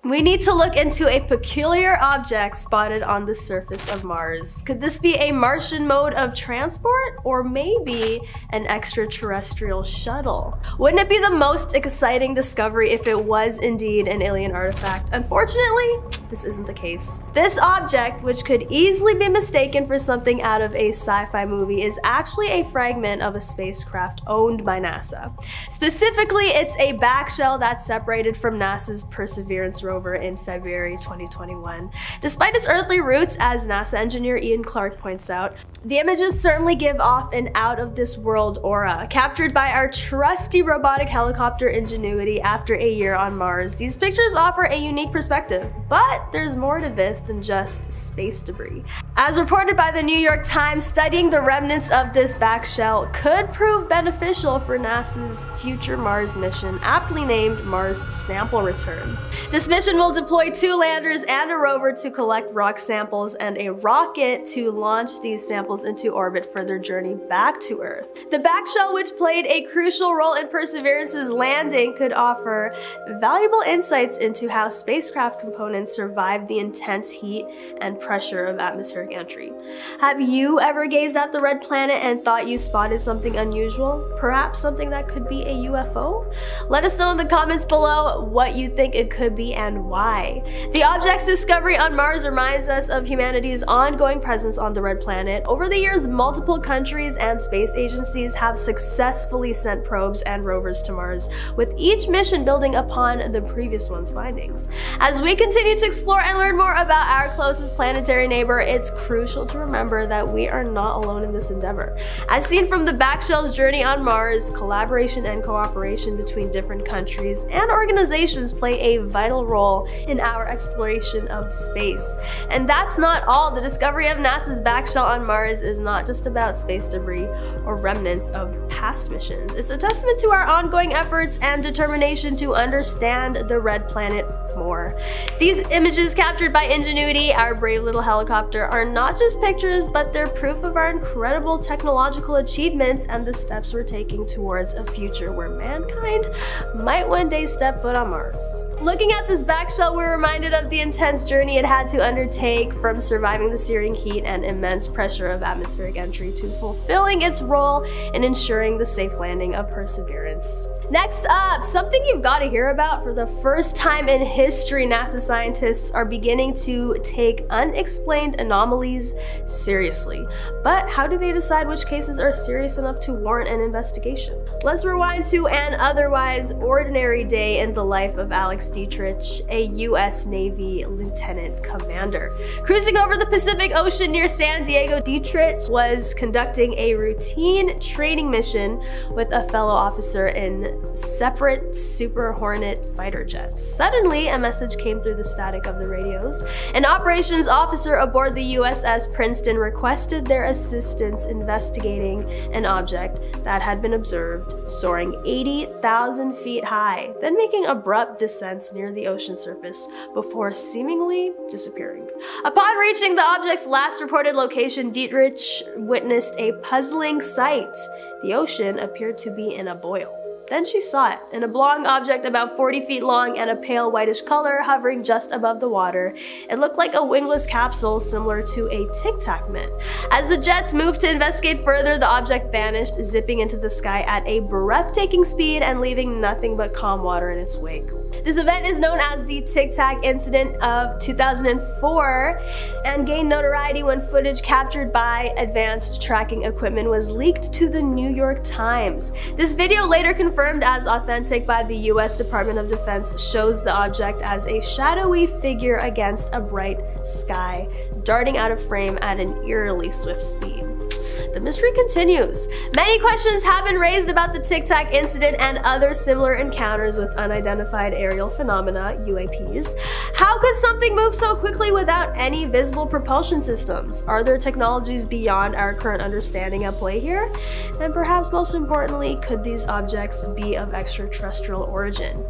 We need to look into a peculiar object spotted on the surface of Mars. Could this be a Martian mode of transport, or maybe an extraterrestrial shuttle? Wouldn't it be the most exciting discovery if it was indeed an alien artifact? Unfortunately, this isn't the case. This object, which could easily be mistaken for something out of a sci-fi movie, is actually a fragment of a spacecraft owned by NASA. Specifically, it's a back shell that's separated from NASA's Perseverance rover in February 2021. Despite its earthly roots, as NASA engineer Ian Clark points out, the images certainly give off an out-of-this-world aura. Captured by our trusty robotic helicopter Ingenuity after a year on Mars, these pictures offer a unique perspective, but there's more to this than just space debris. As reported by the New York Times, studying the remnants of this back shell could prove beneficial for NASA's future Mars mission, aptly named Mars Sample Return. This mission will deploy 2 landers and a rover to collect rock samples and a rocket to launch these samples into orbit for their journey back to Earth. The back shell, which played a crucial role in Perseverance's landing, could offer valuable insights into how spacecraft components survive the intense heat and pressure of atmospheric entry. Have you ever gazed at the red planet and thought you spotted something unusual? Perhaps something that could be a UFO? Let us know in the comments below what you think it could be and why. The object's discovery on Mars reminds us of humanity's ongoing presence on the red planet. Over the years, multiple countries and space agencies have successfully sent probes and rovers to Mars, with each mission building upon the previous one's findings. As we continue to explore and learn more about our closest planetary neighbor, it's crucial to remember that we are not alone in this endeavor. As seen from the back shell's journey on Mars, collaboration and cooperation between different countries and organizations play a vital role in our exploration of space. And that's not all. The discovery of NASA's back shell on Mars is not just about space debris or remnants of past missions. It's a testament to our ongoing efforts and determination to understand the red planet more. These images captured by Ingenuity, our brave little helicopter, are not just pictures, but they're proof of our incredible technological achievements and the steps we're taking towards a future where mankind might one day step foot on Mars. Looking at this back shell, we're reminded of the intense journey it had to undertake, from surviving the searing heat and immense pressure of atmospheric entry to fulfilling its role in ensuring the safe landing of Perseverance. Next up, something you've got to hear about. For the first time in history, NASA scientists are beginning to take unexplained anomalies seriously. But how do they decide which cases are serious enough to warrant an investigation? Let's rewind to an otherwise ordinary day in the life of Alex Dietrich, a US Navy lieutenant commander. Cruising over the Pacific Ocean near San Diego, Dietrich was conducting a routine training mission with a fellow officer in separate Super Hornet fighter jets. Suddenly, a message came through the static of the radios. An operations officer aboard the USS Princeton requested their assistance investigating an object that had been observed soaring 80,000 feet high, then making abrupt descents near the ocean surface before seemingly disappearing. Upon reaching the object's last reported location, Dietrich witnessed a puzzling sight. The ocean appeared to be in a boil. Then she saw it, an oblong object about 40 feet long and a pale whitish color hovering just above the water. It looked like a wingless capsule similar to a Tic Tac mint. As the jets moved to investigate further, the object vanished, zipping into the sky at a breathtaking speed and leaving nothing but calm water in its wake. This event is known as the Tic Tac Incident of 2004 and gained notoriety when footage captured by advanced tracking equipment was leaked to the New York Times. This video, later confirmed as authentic by the US Department of Defense, shows the object as a shadowy figure against a bright sky, darting out of frame at an eerily swift speed. The mystery continues. Many questions have been raised about the Tic Tac incident and other similar encounters with unidentified aerial phenomena, UAPs. How could something move so quickly without any visible propulsion systems? Are there technologies beyond our current understanding at play here? And perhaps most importantly, could these objects be of extraterrestrial origin?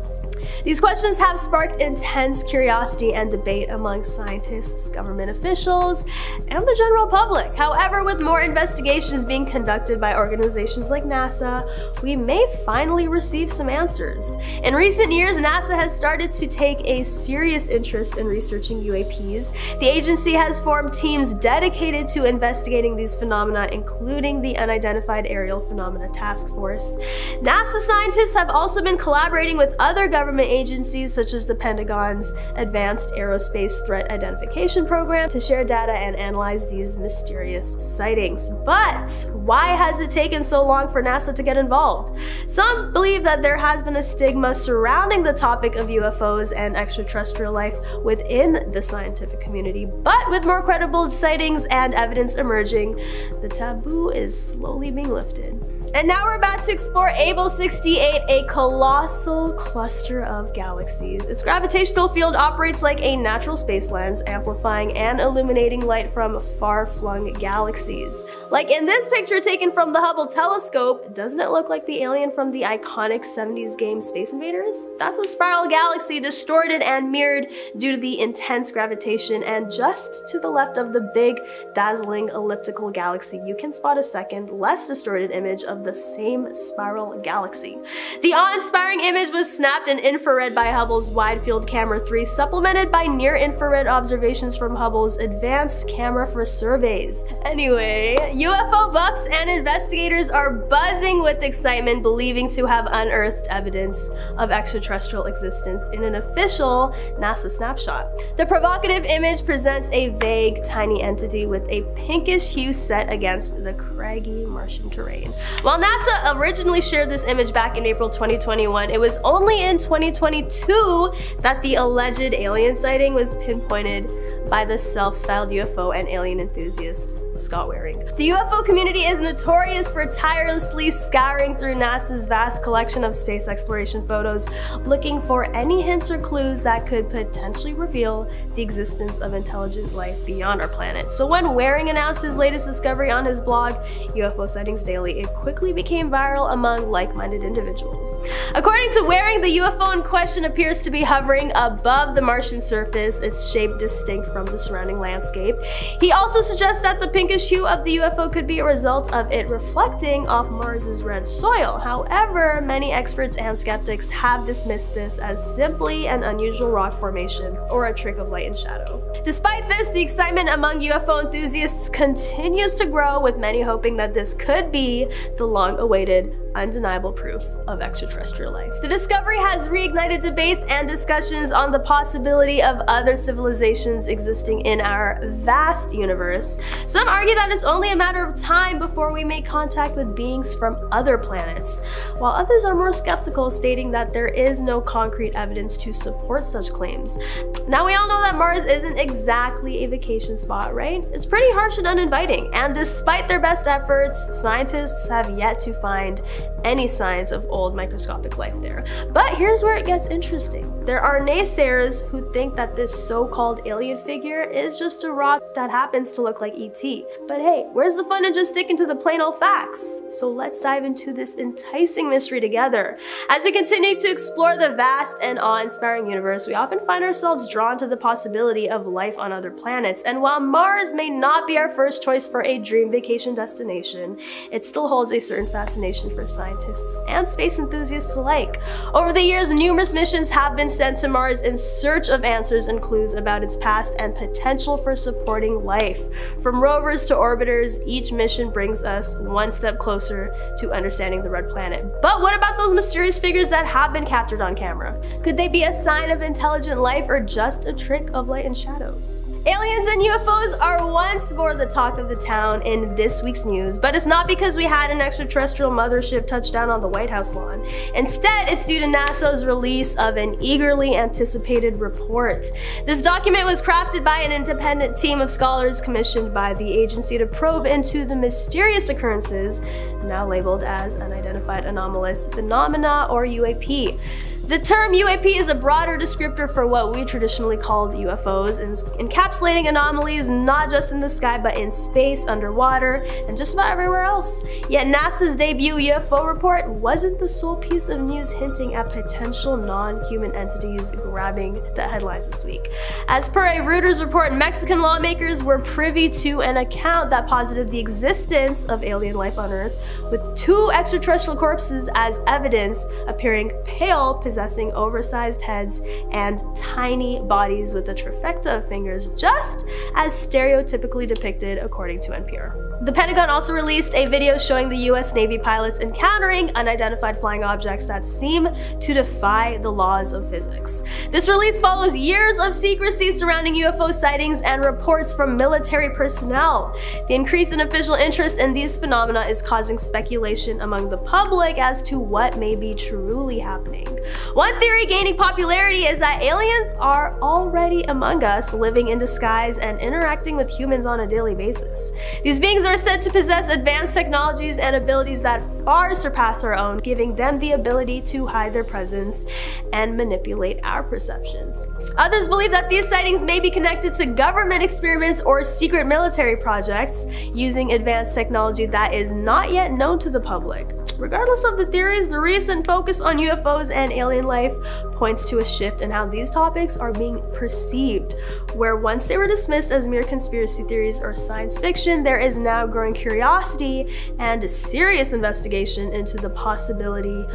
These questions have sparked intense curiosity and debate among scientists, government officials, and the general public. However, with more investigations being conducted by organizations like NASA, we may finally receive some answers. In recent years, NASA has started to take a serious interest in researching UAPs. The agency has formed teams dedicated to investigating these phenomena, including the Unidentified Aerial Phenomena Task Force. NASA scientists have also been collaborating with other government agencies such as the Pentagon's Advanced Aerospace Threat Identification Program to share data and analyze these mysterious sightings. But why has it taken so long for NASA to get involved? Some believe that there has been a stigma surrounding the topic of UFOs and extraterrestrial life within the scientific community, but with more credible sightings and evidence emerging, the taboo is slowly being lifted. And now we're about to explore Able 68, a colossal cluster of galaxies. Its gravitational field operates like a natural space lens, amplifying and illuminating light from far-flung galaxies. Like in this picture taken from the Hubble telescope, doesn't it look like the alien from the iconic 70s game Space Invaders? That's a spiral galaxy distorted and mirrored due to the intense gravitation, and just to the left of the big, dazzling elliptical galaxy, you can spot a second, less distorted image of the same spiral galaxy. The awe-inspiring image was snapped in infrared by Hubble's Wide Field Camera 3, supplemented by near-infrared observations from Hubble's Advanced Camera for Surveys. Anyway, UFO buffs and investigators are buzzing with excitement, believing to have unearthed evidence of extraterrestrial existence in an official NASA snapshot. The provocative image presents a vague, tiny entity with a pinkish hue set against the craggy Martian terrain. While NASA originally shared this image back in April 2021, it was only in 2022 that the alleged alien sighting was pinpointed by the self-styled UFO and alien enthusiast Scott Waring. The UFO community is notorious for tirelessly scouring through NASA's vast collection of space exploration photos, looking for any hints or clues that could potentially reveal the existence of intelligent life beyond our planet. So when Waring announced his latest discovery on his blog, UFO Sightings Daily, it quickly became viral among like-minded individuals. According to Waring, the UFO in question appears to be hovering above the Martian surface, its shape distinct from the surrounding landscape. He also suggests that the pinkish hue of the UFO could be a result of it reflecting off Mars's red soil. However, many experts and skeptics have dismissed this as simply an unusual rock formation or a trick of light and shadow. Despite this, the excitement among UFO enthusiasts continues to grow, with many hoping that this could be the long-awaited, undeniable proof of extraterrestrial life. The discovery has reignited debates and discussions on the possibility of other civilizations existing in our vast universe. Some argue that it's only a matter of time before we make contact with beings from other planets, while others are more skeptical, stating that there is no concrete evidence to support such claims. Now, we all know that Mars isn't exactly a vacation spot, right? It's pretty harsh and uninviting, and despite their best efforts, scientists have yet to find any signs of old microscopic life there. But here's where it gets interesting. There are naysayers who think that this so-called alien figure is just a rock that happens to look like ET. But hey, where's the fun in just sticking to the plain old facts? So let's dive into this enticing mystery together. As we continue to explore the vast and awe-inspiring universe, we often find ourselves drawn to the possibility of life on other planets. And while Mars may not be our first choice for a dream vacation destination, it still holds a certain fascination for scientists and space enthusiasts alike. Over the years, numerous missions have been sent to Mars in search of answers and clues about its past and potential for supporting life. From rovers to orbiters, each mission brings us one step closer to understanding the red planet. But what about those mysterious figures that have been captured on camera? Could they be a sign of intelligent life or just a trick of light and shadows? Aliens and UFOs are once more the talk of the town in this week's news, but it's not because we had an extraterrestrial mothership touch down on the White House lawn. Instead, it's due to NASA's release of an eagerly anticipated report. This document was crafted by an independent team of scholars commissioned by the agency to probe into the mysterious occurrences now labeled as unidentified anomalous phenomena, or UAP. The term UAP is a broader descriptor for what we traditionally called UFOs, encapsulating anomalies not just in the sky but in space, underwater, and just about everywhere else. Yet NASA's debut UFO report wasn't the sole piece of news hinting at potential non-human entities grabbing the headlines this week. As per a Reuters report, Mexican lawmakers were privy to an account that posited the existence of alien life on Earth, with 2 extraterrestrial corpses as evidence, appearing pale, possessing oversized heads and tiny bodies with a trifecta of fingers, just as stereotypically depicted according to NPR. The Pentagon also released a video showing the US Navy pilots encountering unidentified flying objects that seem to defy the laws of physics. This release follows years of secrecy surrounding UFO sightings and reports from military personnel. The increase in official interest in these phenomena is causing speculation among the public as to what may be truly happening. One theory gaining popularity is that aliens are already among us, living in disguise and interacting with humans on a daily basis. These beings are said to possess advanced technologies and abilities that far surpass our own, giving them the ability to hide their presence and manipulate our perceptions. Others believe that these sightings may be connected to government experiments or secret military projects using advanced technology that is not yet known to the public. Regardless of the theories, the recent focus on UFOs and alien life points to a shift in how these topics are being perceived, where once they were dismissed as mere conspiracy theories or science fiction, there is now growing curiosity and serious investigation into the possibility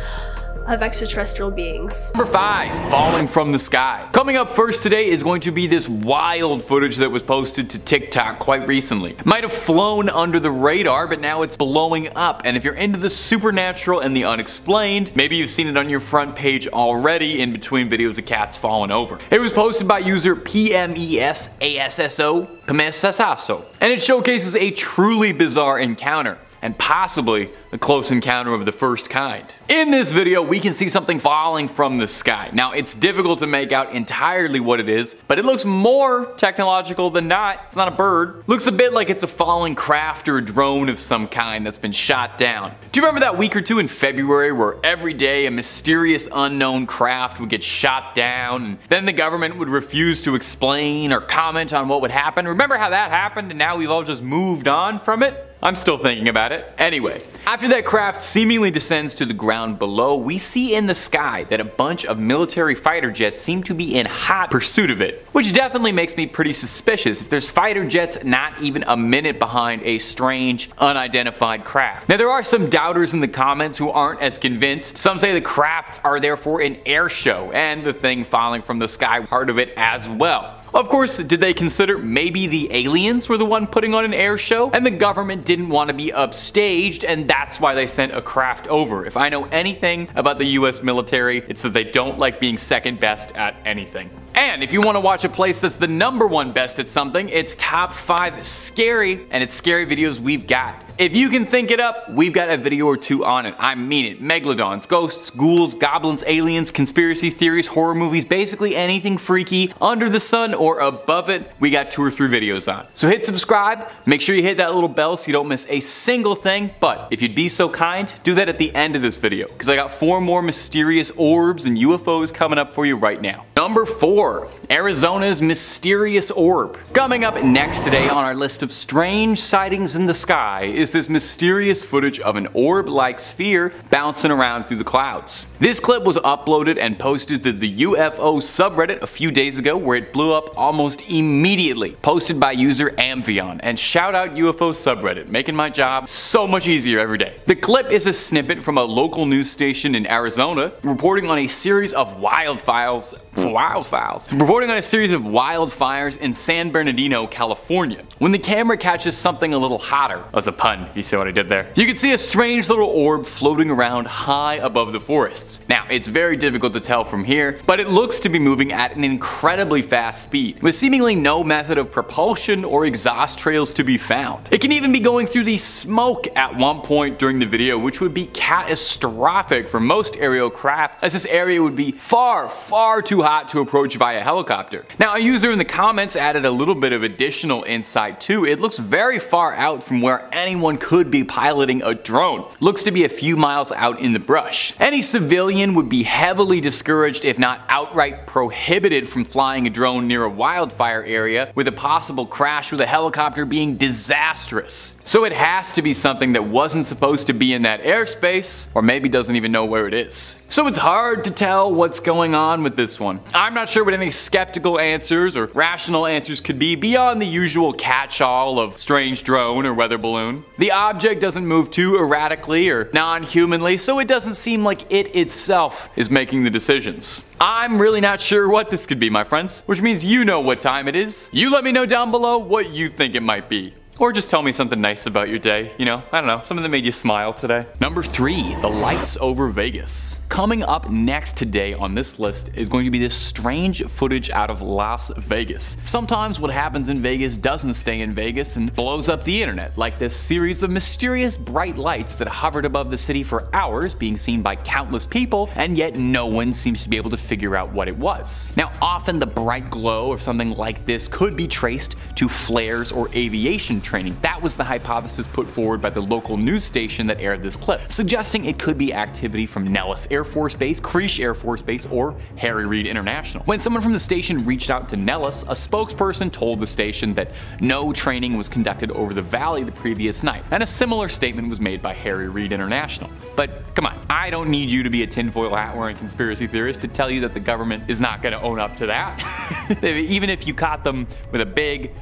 of extraterrestrial beings. Number 5, falling from the sky. Coming up first today is going to be this wild footage that was posted to TikTok quite recently. It might have flown under the radar, but now it's blowing up. And if you're into the supernatural and the unexplained, maybe you've seen it on your front page already in between videos of cats falling over. It was posted by user PMESASSO, and it showcases a truly bizarre encounter, and possibly a close encounter of the first kind. In this video, we can see something falling from the sky. Now, it's difficult to make out entirely what it is, but it looks more technological than not. It's not a bird. Looks a bit like it's a falling craft or a drone of some kind that's been shot down. Do you remember that week or two in February where every day a mysterious unknown craft would get shot down, and then the government would refuse to explain or comment on what would happen? Remember how that happened and now we've all just moved on from it? I'm still thinking about it. Anyway, after that craft seemingly descends to the ground below, we see in the sky that a bunch of military fighter jets seem to be in hot pursuit of it, which definitely makes me pretty suspicious if there's fighter jets not even a minute behind a strange, unidentified craft. Now, there are some doubters in the comments who aren't as convinced. Some say the crafts are therefore an air show, and the thing falling from the sky part of it as well. Of course, did they consider maybe the aliens were the one putting on an air show and the government didn't want to be upstaged and that's why they sent a craft over? If I know anything about the US military, it's that they don't like being second best at anything. And if you want to watch a place that's the #1 best at something, it's top 5 scary, and it's scary videos we've got. If you can think it up, we've got a video or 2 on it. I mean it. Megalodons, ghosts, ghouls, goblins, aliens, conspiracy theories, horror movies, basically anything freaky under the sun or above it, we got 2 or 3 videos on. So hit subscribe, make sure you hit that little bell so you don't miss a single thing, but if you'd be so kind, do that at the end of this video, because I got 4 more mysterious orbs and UFOs coming up for you right now. Number 4, Arizona's Mysterious Orb. Coming up next today on our list of strange sightings in the sky is this mysterious footage of an orb-like sphere bouncing around through the clouds. This clip was uploaded and posted to the UFO subreddit a few days ago, where it blew up almost immediately. Posted by user Amphion, and shout out UFO subreddit, making my job so much easier every day. The clip is a snippet from a local news station in Arizona reporting on a series of wildfires in San Bernardino, California, when the camera catches something a little hotter. That was a pun, if you see what I did there. You can see a strange little orb floating around high above the forests. Now, it's very difficult to tell from here, but it looks to be moving at an incredibly fast speed, with seemingly no method of propulsion or exhaust trails to be found. It can even be going through the smoke at one point during the video, which would be catastrophic for most aerial crafts, as this area would be far, far too hot to approach via helicopter. Now, a user in the comments added a little bit of additional insight too. It looks very far out from where anyone anyone could be piloting a drone. Looks to be a few miles out in the brush. Any civilian would be heavily discouraged, if not outright prohibited, from flying a drone near a wildfire area, with a possible crash with a helicopter being disastrous. So it has to be something that wasn't supposed to be in that airspace, or maybe doesn't even know where it is. So it's hard to tell what's going on with this one. I'm not sure what any skeptical answers or rational answers could be beyond the usual catch-all of strange drone or weather balloon. The object doesn't move too erratically or non-humanly, so it doesn't seem like it itself is making the decisions. I'm really not sure what this could be, my friends, which means you know what time it is. You let me know down below what you think it might be. Or just tell me something nice about your day, you know, I don't know, something that made you smile today. Number 3, the lights over Vegas. Coming up next today on this list is going to be this strange footage out of Las Vegas. Sometimes what happens in Vegas doesn't stay in Vegas and blows up the internet, like this series of mysterious bright lights that hovered above the city for hours, being seen by countless people, and yet no one seems to be able to figure out what it was. Now, often the bright glow of something like this could be traced to flares or aviation training. That was the hypothesis put forward by the local news station that aired this clip, suggesting it could be activity from Nellis Air Force Base, Creech Air Force Base, or Harry Reid International. When someone from the station reached out to Nellis, a spokesperson told the station that no training was conducted over the valley the previous night, and a similar statement was made by Harry Reid International. But come on, I don't need you to be a tinfoil hat wearing conspiracy theorist to tell you that the government is not going to own up to that. Even if you caught them with a big,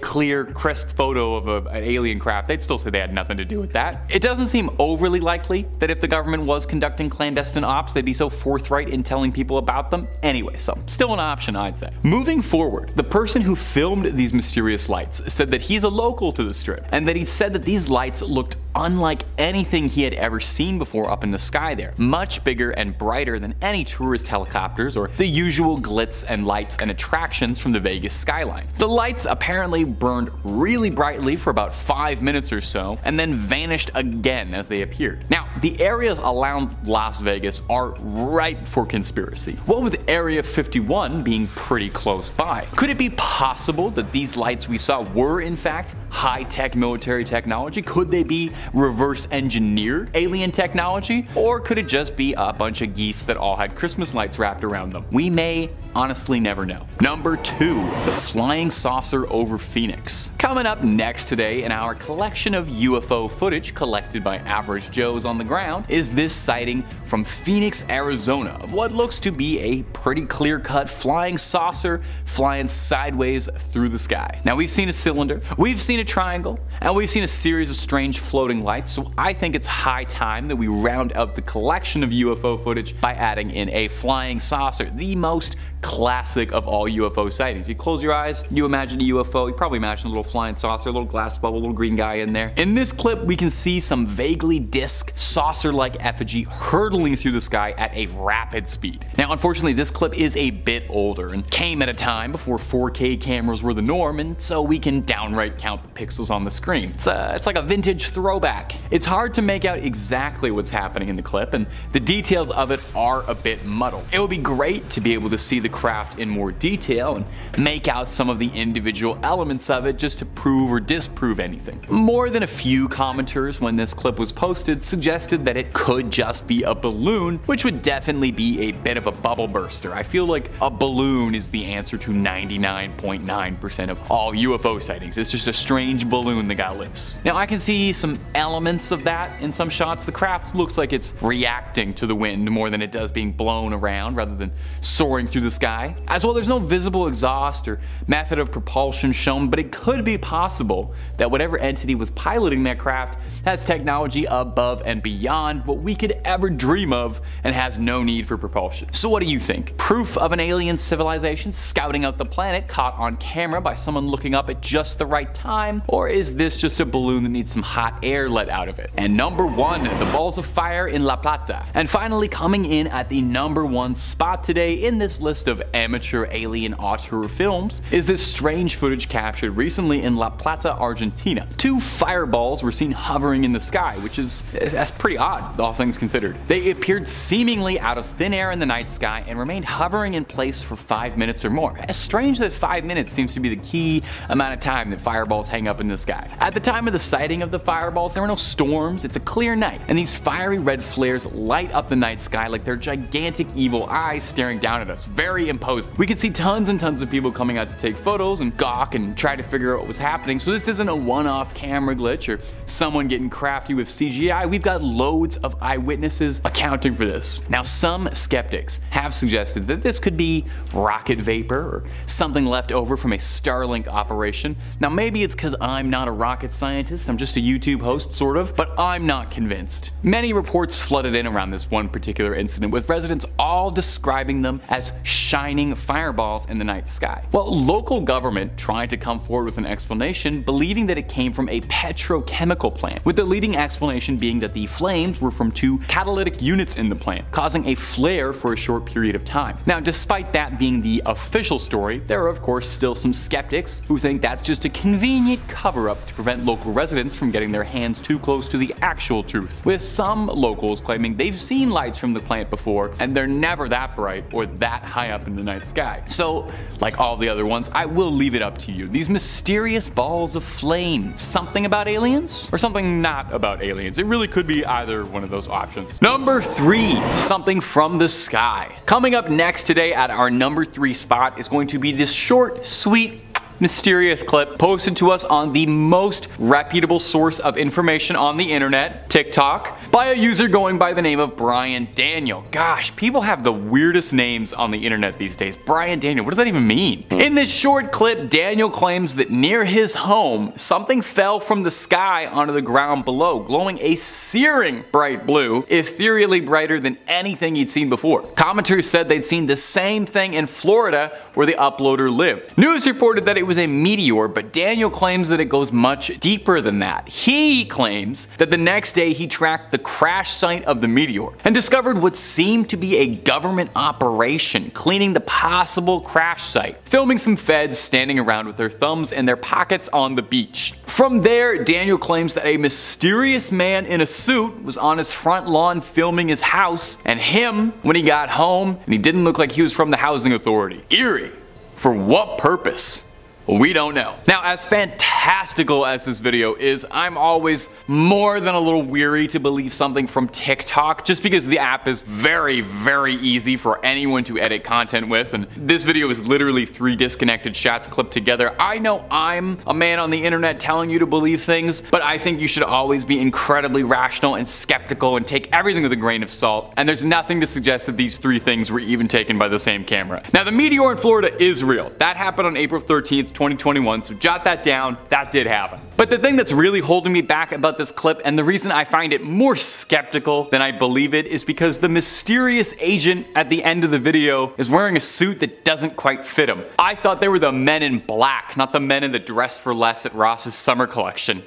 clear, crisp photo of an alien craft, they'd still say they had nothing to do with that. It doesn't seem overly likely that if the government was conducting clandestine ops, they'd be so forthright in telling people about them anyway, so still an option, I'd say. Moving forward, the person who filmed these mysterious lights said that he's a local to the strip, and that he said that these lights looked unlike anything he had ever seen before up in the sky there. Much bigger and brighter than any tourist helicopters or the usual glitz and lights and attractions from the Vegas skyline. The lights apparently burned really brightly for about 5 minutes or so, and then vanished again as they appeared. Now, the areas around Las Vegas are ripe for conspiracy. What with Area 51 being pretty close by? Could it be possible that these lights we saw were in fact high-tech military technology? Could they be reverse engineered alien technology? Or could it just be a bunch of geese that all had Christmas lights wrapped around them? We may honestly never know. Number 2, the flying saucer over Phoenix. Coming up next today in our collection of UFO footage collected by average Joes on the ground is this sighting from Phoenix, Arizona of what looks to be a pretty clear-cut flying saucer flying sideways through the sky. Now, we've seen a cylinder, we've seen a triangle, and we've seen a series of strange floating lights, so I think it's high time that we round out the collection of UFO footage by adding in a flying saucer, the most classic of all UFO sightings. You close your eyes, you imagine a UFO, you probably imagine a little flying saucer, a little glass bubble, a little green guy in there. In this clip, we can see some vaguely disc, saucer-like effigy hurtling through the sky at a rapid speed. Now, unfortunately, this clip is a bit older and came at a time before 4K cameras were the norm, and so we can downright count the pixels on the screen. It's like a vintage throwback. It's hard to make out exactly what's happening in the clip, and the details of it are a bit muddled. It would be great to be able to see the craft in more detail and make out some of the individual elements of it just to prove or disprove anything. More than a few commenters when this clip was posted suggested that it could just be a balloon, which would definitely be a bit of a bubble burster. I feel like a balloon is the answer to 99.9% of all UFO sightings. It's just a strange balloon that got loose. Now, I can see some elements of that in some shots. The craft looks like it's reacting to the wind more than it does being blown around rather than soaring through the sky. As well, there's no visible exhaust or method of propulsion shown, but it could be possible that whatever entity was piloting that craft has technology above and beyond what we could ever dream of and has no need for propulsion. So what do you think? Proof of an alien civilization scouting out the planet caught on camera by someone looking up at just the right time? Or is this just a balloon that needs some hot air let out of it? And number 1, the balls of fire in La Plata. And finally, coming in at the number 1 spot today in this list of amateur alien auteur films is this strange footage captured recently in La Plata, Argentina. 2 fireballs were seen hovering in the sky, which that's pretty odd, all things considered. They appeared seemingly out of thin air in the night sky and remained hovering in place for 5 minutes or more. It's strange that 5 minutes seems to be the key amount of time that fireballs hang up in the sky. At the time of the sighting of the fireballs, there were no storms, it's a clear night, and these fiery red flares light up the night sky like they're gigantic evil eyes staring down at us. Very imposing. We could see tons and tons of people coming out to take photos and gawk and try to figure out what was happening, so this isn't a one-off camera glitch or someone getting crafty with CGI. We've got loads of eyewitnesses accounting for this. Now, some skeptics have suggested that this could be rocket vapor or something left over from a Starlink operation. Now, maybe it's because I'm not a rocket scientist, I'm just a YouTube host, sort of, but I'm not convinced. Many reports flooded in around this one particular incident, with residents all describing them as shining fireballs in the night sky. Well, local government tried to come forward with an explanation, believing that it came from a petrochemical plant, with the leading explanation being that the flames were from 2 catalytic units in the plant, causing a flare for a short period of time. Now, despite that being the official story, there are of course still some skeptics who think that's just a convenient cover-up to prevent local residents from getting their hands too close to the actual truth, with some locals claiming they've seen lights from the plant before and they're never that bright or that high up in the night sky. So, like all the other ones, I will leave it up to you. These mysterious balls of flame, something about aliens or something not about aliens? It really could be either one of those options. Number 3, something from the sky. Coming up next today at our number 3 spot is going to be this short, sweet, mysterious clip posted to us on the most reputable source of information on the internet, TikTok, by a user going by the name of Brian Daniel. Gosh, people have the weirdest names on the internet these days. Brian Daniel, what does that even mean? In this short clip, Daniel claims that near his home, something fell from the sky onto the ground below, glowing a searing bright blue, ethereally brighter than anything he'd seen before. Commenters said they'd seen the same thing in Florida, where the uploader lived. News reported that it was a meteor, but Daniel claims that it goes much deeper than that. He claims that the next day he tracked the crash site of the meteor and discovered what seemed to be a government operation cleaning the possible crash site, filming some feds standing around with their thumbs in their pockets on the beach. From there, Daniel claims that a mysterious man in a suit was on his front lawn filming his house, and him when he got home, and he didn't look like he was from the housing authority. Eerie. For what purpose? We don't know. Now, as fantastical as this video is, I'm always more than a little weary to believe something from TikTok, just because the app is very, very easy for anyone to edit content with, and this video is literally 3 disconnected shots clipped together. I know I'm a man on the internet telling you to believe things, but I think you should always be incredibly rational and skeptical and take everything with a grain of salt, and there's nothing to suggest that these 3 things were even taken by the same camera. Now, the meteor in Florida is real. That happened on April 13th, 2021, so jot that down, that did happen. But the thing that's really holding me back about this clip, and the reason I find it more skeptical than I believe it, is because the mysterious agent at the end of the video is wearing a suit that doesn't quite fit him. I thought they were the men in black, not the men in the dress for less at Ross's summer collection.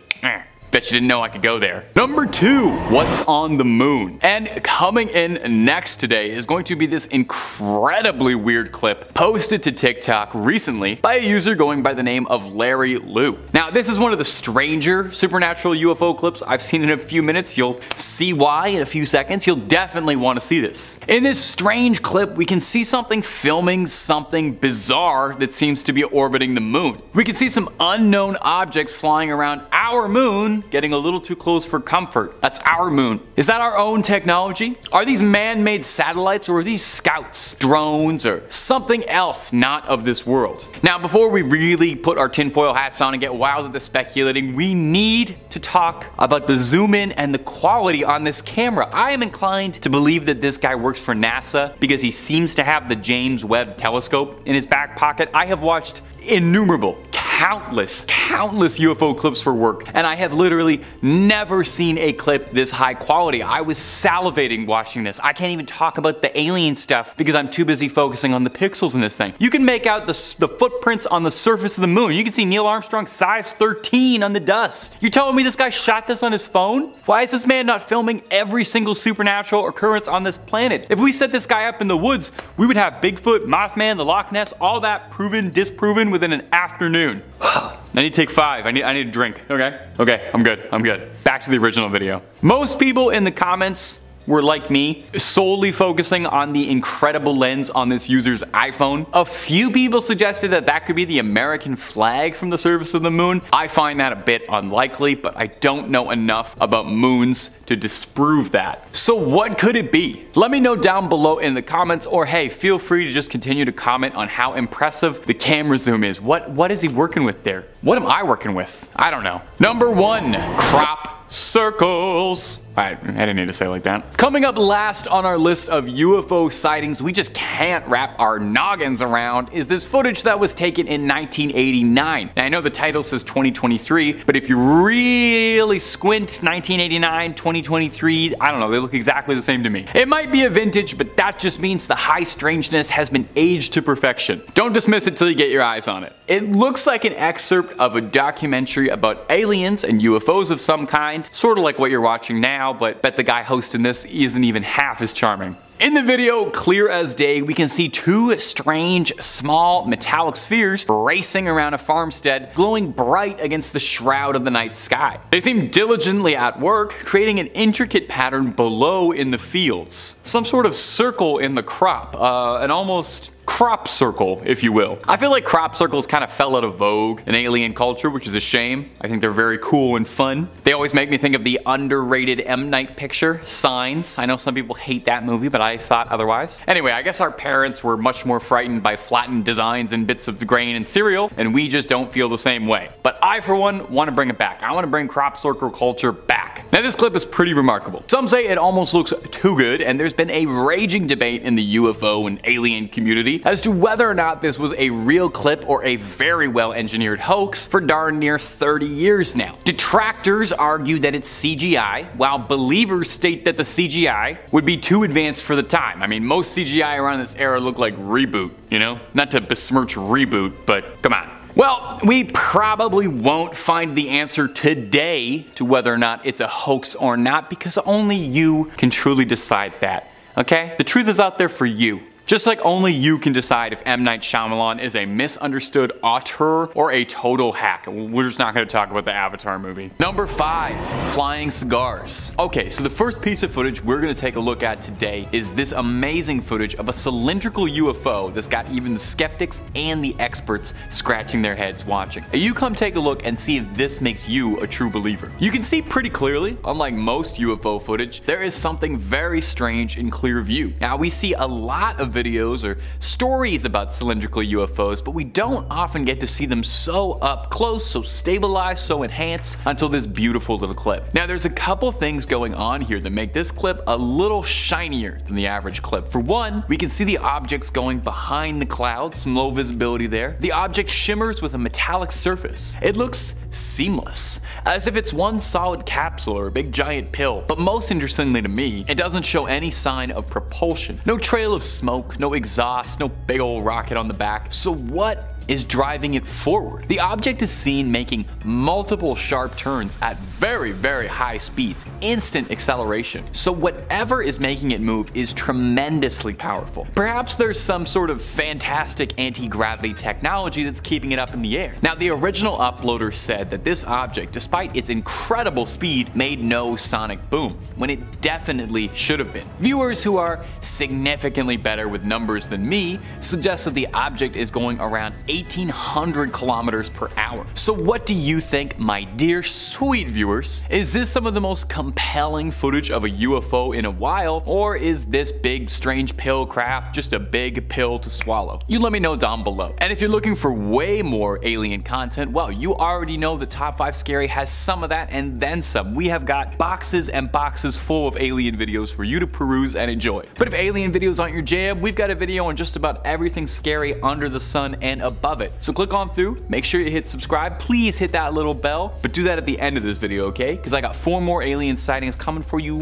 Bet you didn't know I could go there. Number 2, what's on the moon? And coming in next today is going to be this incredibly weird clip posted to TikTok recently by a user going by the name of Larry Liu. Now, this is one of the stranger supernatural UFO clips I've seen in a few minutes. You'll see why in a few seconds. You'll definitely want to see this. In this strange clip, we can see something filming something bizarre that seems to be orbiting the moon. We can see some unknown objects flying around our moon, getting a little too close for comfort. That's our moon. Is that our own technology? Are these man-made satellites, or are these scouts, drones, or something else not of this world? Now, before we really put our tinfoil hats on and get wild with the speculating, we need to talk about the zoom in and the quality on this camera. I am inclined to believe that this guy works for NASA because he seems to have the James Webb telescope in his back pocket. I have watched innumerable, countless UFO clips for work, and I have literally never seen a clip this high quality. I was salivating watching this. I can't even talk about the alien stuff because I'm too busy focusing on the pixels in this thing. You can make out the footprints on the surface of the moon. You can see Neil Armstrong's size 13 on the dust. You're telling me this guy shot this on his phone? Why is this man not filming every single supernatural occurrence on this planet? If we set this guy up in the woods, we would have Bigfoot, Mothman, the Loch Ness, all that proven, disproven within an afternoon. I need to take 5. I need a drink. Okay? Okay, I'm good. I'm good. Back to the original video. Most people in the comments were like me, solely focusing on the incredible lens on this user's iPhone. A few people suggested that that could be the American flag from the surface of the moon. I find that a bit unlikely, but I don't know enough about moons to disprove that. So what could it be? Let me know down below in the comments, or hey, feel free to just continue to comment on how impressive the camera zoom is. What is he working with there? What am I working with? I don't know. Number 1, crop circles. I didn't need to say it like that. Coming up last on our list of UFO sightings we just can't wrap our noggins around is this footage that was taken in 1989. Now I know the title says 2023, but if you really squint, 1989, 2023, I don't know, they look exactly the same to me. It might be a vintage, but that just means the high strangeness has been aged to perfection. Don't dismiss it till you get your eyes on it. It looks like an excerpt of a documentary about aliens and UFOs of some kind, sort of like what you're watching now, but bet the guy hosting this isn't even half as charming. In the video, clear as day, we can see 2 strange, small, metallic spheres racing around a farmstead, glowing bright against the shroud of the night sky. They seem diligently at work, creating an intricate pattern below in the fields. Some sort of circle in the crop, an almost crop circle, if you will. I feel like crop circles kind of fell out of vogue in alien culture, which is a shame. I think they're very cool and fun. They always make me think of the underrated M. Night picture, Signs. I know some people hate that movie, but I thought otherwise. Anyway, I guess our parents were much more frightened by flattened designs and bits of grain and cereal, and we just don't feel the same way. But I, for one, want to bring it back. I want to bring crop circle culture back. Now this clip is pretty remarkable. Some say it almost looks too good, and there's been a raging debate in the UFO and alien community as to whether or not this was a real clip or a very well engineered hoax for darn near 30 years now. Detractors argue that it's CGI, while believers state that the CGI would be too advanced for the time. I mean, most CGI around this era looked like Reboot, you know? Not to besmirch Reboot, but come on. Well, we probably won't find the answer today to whether or not it's a hoax or not, because only you can truly decide that, okay? The truth is out there for you. Just like only you can decide if M. Night Shyamalan is a misunderstood auteur or a total hack. We're just not going to talk about the Avatar movie. Number 5, flying cigars. Okay, so the first piece of footage we're going to take a look at today is this amazing footage of a cylindrical UFO that's got even the skeptics and the experts scratching their heads watching. You come take a look and see if this makes you a true believer. You can see pretty clearly, unlike most UFO footage, there is something very strange in clear view. Now we see a lot of videos or stories about cylindrical UFOs, but we don't often get to see them so up close, so stabilized, so enhanced until this beautiful little clip. Now there's a couple things going on here that make this clip a little shinier than the average clip. For one, we can see the objects going behind the clouds, some low visibility there. The object shimmers with a metallic surface. It looks seamless, as if it's one solid capsule or a big giant pill. But most interestingly to me, it doesn't show any sign of propulsion. No trail of smoke, no exhaust, no big old rocket on the back. So what is driving it forward? The object is seen making multiple sharp turns at very, very high speeds, instant acceleration. So whatever is making it move is tremendously powerful. Perhaps there's some sort of fantastic anti-gravity technology that's keeping it up in the air. Now the original uploader said that this object, despite its incredible speed, made no sonic boom, when it definitely should have been. Viewers who are significantly better with numbers than me suggest that the object is going around 1,800 kilometers per hour. So what do you think, my dear sweet viewers? Is this some of the most compelling footage of a UFO in a while, or is this big strange pill craft just a big pill to swallow? You let me know down below. And if you're looking for way more alien content, well, you already know the Top 5 Scary has some of that and then some. We have got boxes and boxes full of alien videos for you to peruse and enjoy. But if alien videos aren't your jam, we've got a video on just about everything scary under the sun and above it. So click on through, make sure you hit subscribe, please hit that little bell, but do that at the end of this video, okay? Because I got 4 more alien sightings coming for you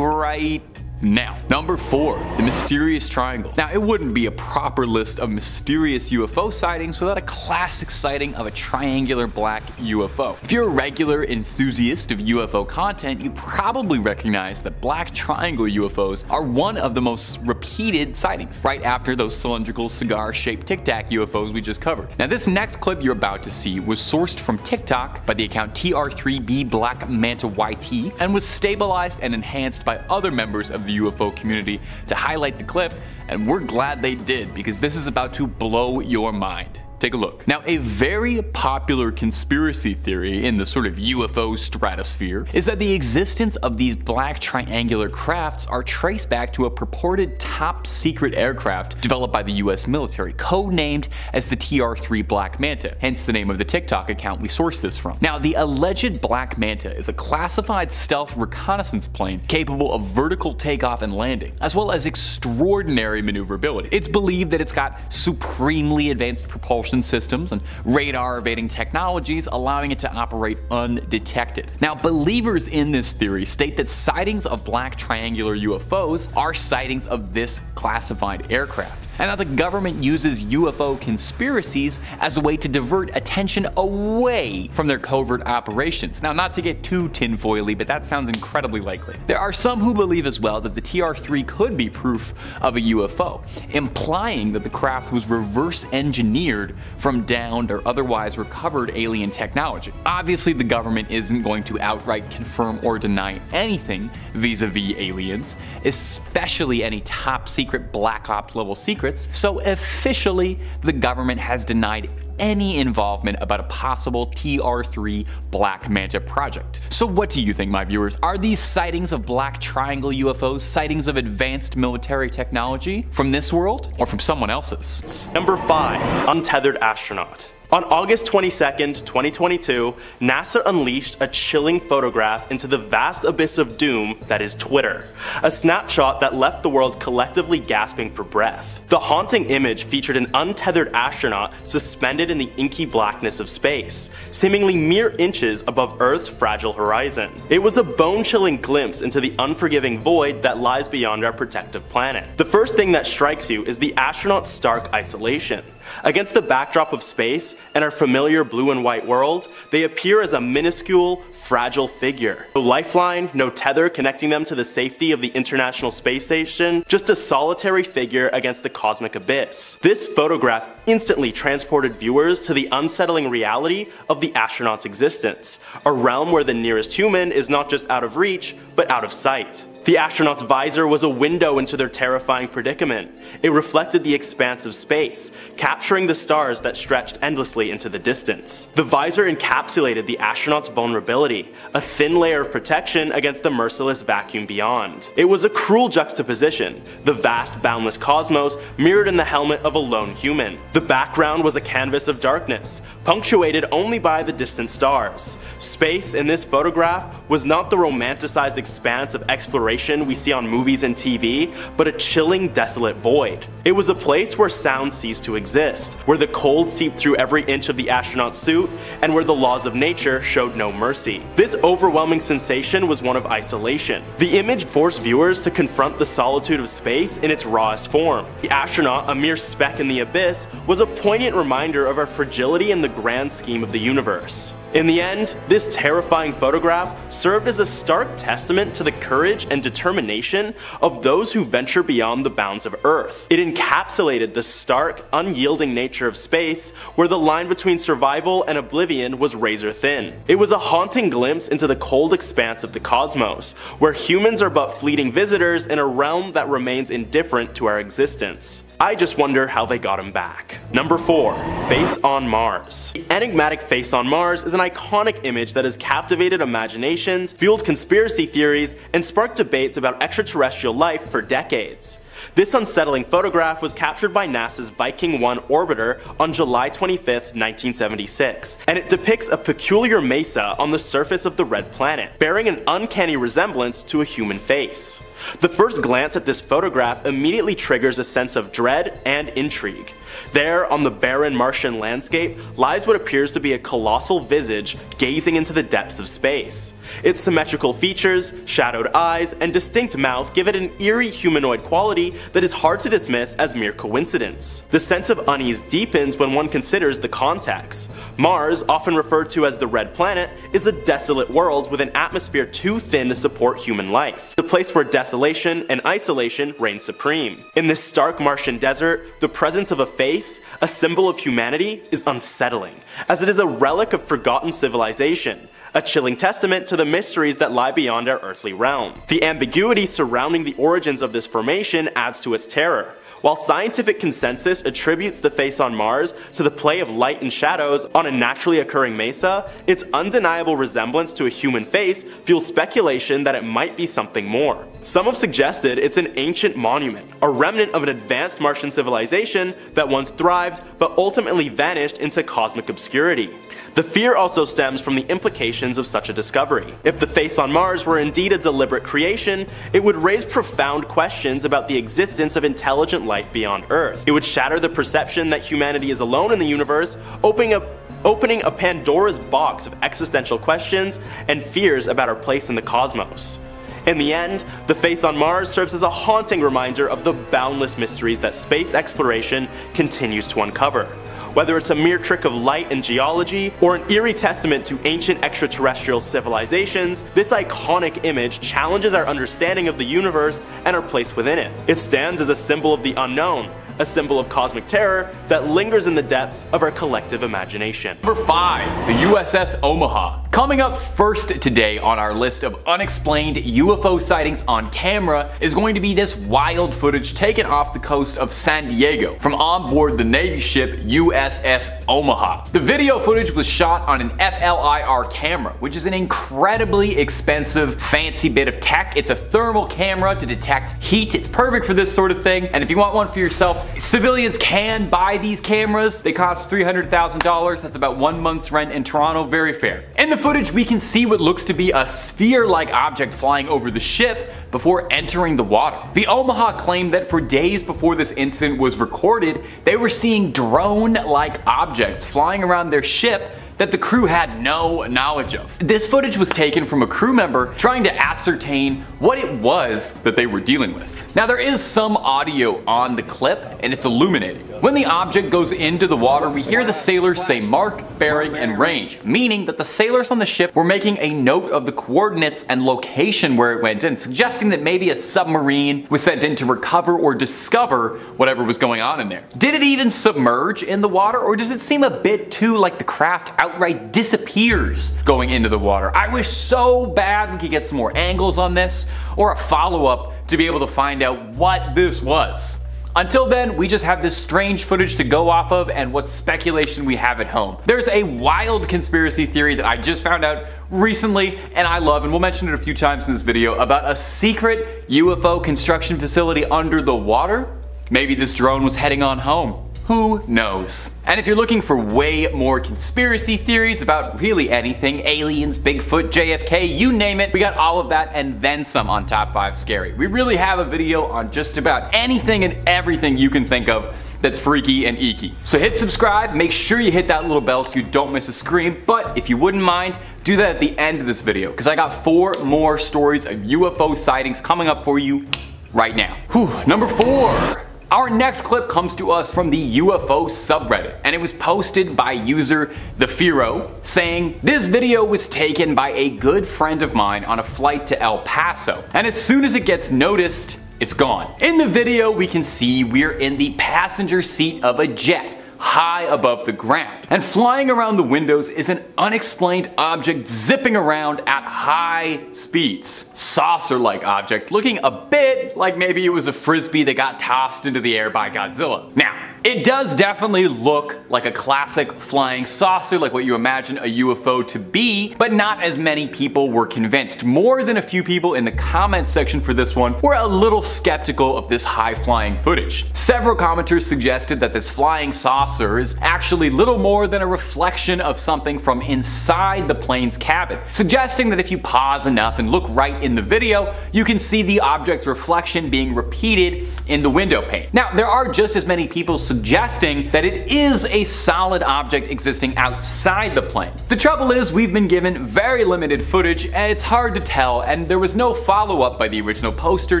right Now, number 4, the Mysterious Triangle. Now, it wouldn't be a proper list of mysterious UFO sightings without a classic sighting of a triangular black UFO. If you're a regular enthusiast of UFO content, you probably recognize that black triangle UFOs are one of the most repeated sightings, right after those cylindrical cigar-shaped Tic Tac UFOs we just covered. Now, this next clip you're about to see was sourced from TikTok by the account TR3B Black Manta YT and was stabilized and enhanced by other members of the UFO community to highlight the clip, and we're glad they did because this is about to blow your mind. Take a look. Now, a very popular conspiracy theory in the sort of UFO stratosphere is that the existence of these black triangular crafts are traced back to a purported top secret aircraft developed by the US military, codenamed as the TR-3 Black Manta, hence the name of the TikTok account we sourced this from. Now, the alleged Black Manta is a classified stealth reconnaissance plane capable of vertical takeoff and landing, as well as extraordinary maneuverability. It's believed that it's got supremely advanced propulsion systems and radar evading technologies, allowing it to operate undetected. Now, believers in this theory state that sightings of black triangular UFOs are sightings of this classified aircraft, and that the government uses UFO conspiracies as a way to divert attention away from their covert operations. Now, not to get too tinfoily, but that sounds incredibly likely. There are some who believe as well that the TR-3 could be proof of a UFO, implying that the craft was reverse engineered from downed or otherwise recovered alien technology. Obviously, the government isn't going to outright confirm or deny anything vis-a-vis aliens, especially any top secret black ops level secrets, so officially the government has denied any involvement about a possible TR-3 Black Manta project. So what do you think, my viewers? Are these sightings of black triangle UFOs sightings of advanced military technology from this world or from someone else's? Number 5. Untethered astronaut. On August 22nd, 2022, NASA unleashed a chilling photograph into the vast abyss of doom that is Twitter, a snapshot that left the world collectively gasping for breath. The haunting image featured an untethered astronaut suspended in the inky blackness of space, seemingly mere inches above Earth's fragile horizon. It was a bone-chilling glimpse into the unforgiving void that lies beyond our protective planet. The first thing that strikes you is the astronaut's stark isolation. Against the backdrop of space and our familiar blue and white world, they appear as a minuscule, fragile figure. No lifeline, no tether connecting them to the safety of the International Space Station, just a solitary figure against the cosmic abyss. This photograph instantly transported viewers to the unsettling reality of the astronaut's existence, a realm where the nearest human is not just out of reach, but out of sight. The astronaut's visor was a window into their terrifying predicament. It reflected the expanse of space, capturing the stars that stretched endlessly into the distance. The visor encapsulated the astronaut's vulnerability, a thin layer of protection against the merciless vacuum beyond. It was a cruel juxtaposition, the vast, boundless cosmos mirrored in the helmet of a lone human. The background was a canvas of darkness, punctuated only by the distant stars. Space in this photograph was not the romanticized expanse of exploration we see on movies and TV, but a chilling, desolate void. It was a place where sound ceased to exist, where the cold seeped through every inch of the astronaut's suit, and where the laws of nature showed no mercy. This overwhelming sensation was one of isolation. The image forced viewers to confront the solitude of space in its rawest form. The astronaut, a mere speck in the abyss, was a poignant reminder of our fragility in the grand scheme of the universe. In the end, this terrifying photograph served as a stark testament to the courage and determination of those who venture beyond the bounds of Earth. It encapsulated the stark, unyielding nature of space, where the line between survival and oblivion was razor thin. It was a haunting glimpse into the cold expanse of the cosmos, where humans are but fleeting visitors in a realm that remains indifferent to our existence. I just wonder how they got him back. Number 4. Face on Mars. The enigmatic face on Mars is an iconic image that has captivated imaginations, fueled conspiracy theories, and sparked debates about extraterrestrial life for decades. This unsettling photograph was captured by NASA's Viking 1 orbiter on July 25, 1976, and it depicts a peculiar mesa on the surface of the red planet, bearing an uncanny resemblance to a human face. The first glance at this photograph immediately triggers a sense of dread and intrigue. There, on the barren Martian landscape, lies what appears to be a colossal visage gazing into the depths of space. Its symmetrical features, shadowed eyes, and distinct mouth give it an eerie humanoid quality that is hard to dismiss as mere coincidence. The sense of unease deepens when one considers the context. Mars, often referred to as the Red Planet, is a desolate world with an atmosphere too thin to support human life. The place where desolation and isolation reign supreme. In this stark Martian desert, the presence of a face, a symbol of humanity, is unsettling, as it is a relic of forgotten civilization, a chilling testament to the mysteries that lie beyond our earthly realm. The ambiguity surrounding the origins of this formation adds to its terror. While scientific consensus attributes the face on Mars to the play of light and shadows on a naturally occurring mesa, its undeniable resemblance to a human face fuels speculation that it might be something more. Some have suggested it's an ancient monument, a remnant of an advanced Martian civilization that once thrived but ultimately vanished into cosmic obscurity. The fear also stems from the implications of such a discovery. If the face on Mars were indeed a deliberate creation, it would raise profound questions about the existence of intelligent life beyond Earth. It would shatter the perception that humanity is alone in the universe, opening a Pandora's box of existential questions and fears about our place in the cosmos. In the end, the face on Mars serves as a haunting reminder of the boundless mysteries that space exploration continues to uncover. Whether it's a mere trick of light and geology, or an eerie testament to ancient extraterrestrial civilizations, this iconic image challenges our understanding of the universe and our place within it. It stands as a symbol of the unknown, a symbol of cosmic terror that lingers in the depths of our collective imagination. Number 5. The USS Omaha. Coming up first today on our list of unexplained UFO sightings on camera is going to be this wild footage taken off the coast of San Diego from on board the Navy ship USS Omaha. The video footage was shot on an FLIR camera, which is an incredibly expensive, fancy bit of tech. It's a thermal camera to detect heat. It's perfect for this sort of thing, and if you want one for yourself, civilians can buy these cameras. They cost $300,000. That's about 1 month's rent in Toronto. Very fair. In the footage, we can see what looks to be a sphere-like object flying over the ship before entering the water. The Omaha claimed that for days before this incident was recorded, they were seeing drone-like objects flying around their ship that the crew had no knowledge of. This footage was taken from a crew member trying to ascertain what it was that they were dealing with. Now there is some audio on the clip and it's illuminating. When the object goes into the water, we hear the sailors say mark, bearing, and range, meaning that the sailors on the ship were making a note of the coordinates and location where it went in, suggesting that maybe a submarine was sent in to recover or discover whatever was going on in there. Did it even submerge in the water, or does it seem a bit too like the craft outright disappears going into the water? I wish so bad we could get some more angles on this, or a follow-up to be able to find out what this was. Until then, we just have this strange footage to go off of and what speculation we have at home. There's a wild conspiracy theory that I just found out recently and I love, and we'll mention it a few times in this video, about a secret UFO construction facility under the water. Maybe this drone was heading on home. Who knows? And if you're looking for way more conspiracy theories about really anything, aliens, Bigfoot, JFK, you name it, we got all of that and then some on Top 5 Scary. We really have a video on just about anything and everything you can think of that's freaky and eeky. So hit subscribe, make sure you hit that little bell so you don't miss a scream, but if you wouldn't mind, do that at the end of this video, because I got 4 more stories of UFO sightings coming up for you right now. Whew, number 4. Our next clip comes to us from the UFO subreddit, and it was posted by user The Firo, saying, "This video was taken by a good friend of mine on a flight to El Paso, and as soon as it gets noticed, it's gone." In the video, we can see we're in the passenger seat of a jet, high above the ground. And flying around the windows is an unexplained object zipping around at high speeds. Saucer-like object, looking a bit like maybe it was a frisbee that got tossed into the air by Godzilla. Now, it does definitely look like a classic flying saucer, like what you imagine a UFO to be, but not as many people were convinced. More than a few people in the comments section for this one were a little skeptical of this high-flying footage. Several commenters suggested that this flying saucer is actually little more than a reflection of something from inside the plane's cabin, suggesting that if you pause enough and look right in the video, you can see the object's reflection being repeated in the window pane. Now, there are just as many people suggesting that it is a solid object existing outside the plane. The trouble is, we've been given very limited footage and it's hard to tell, and there was no follow-up by the original poster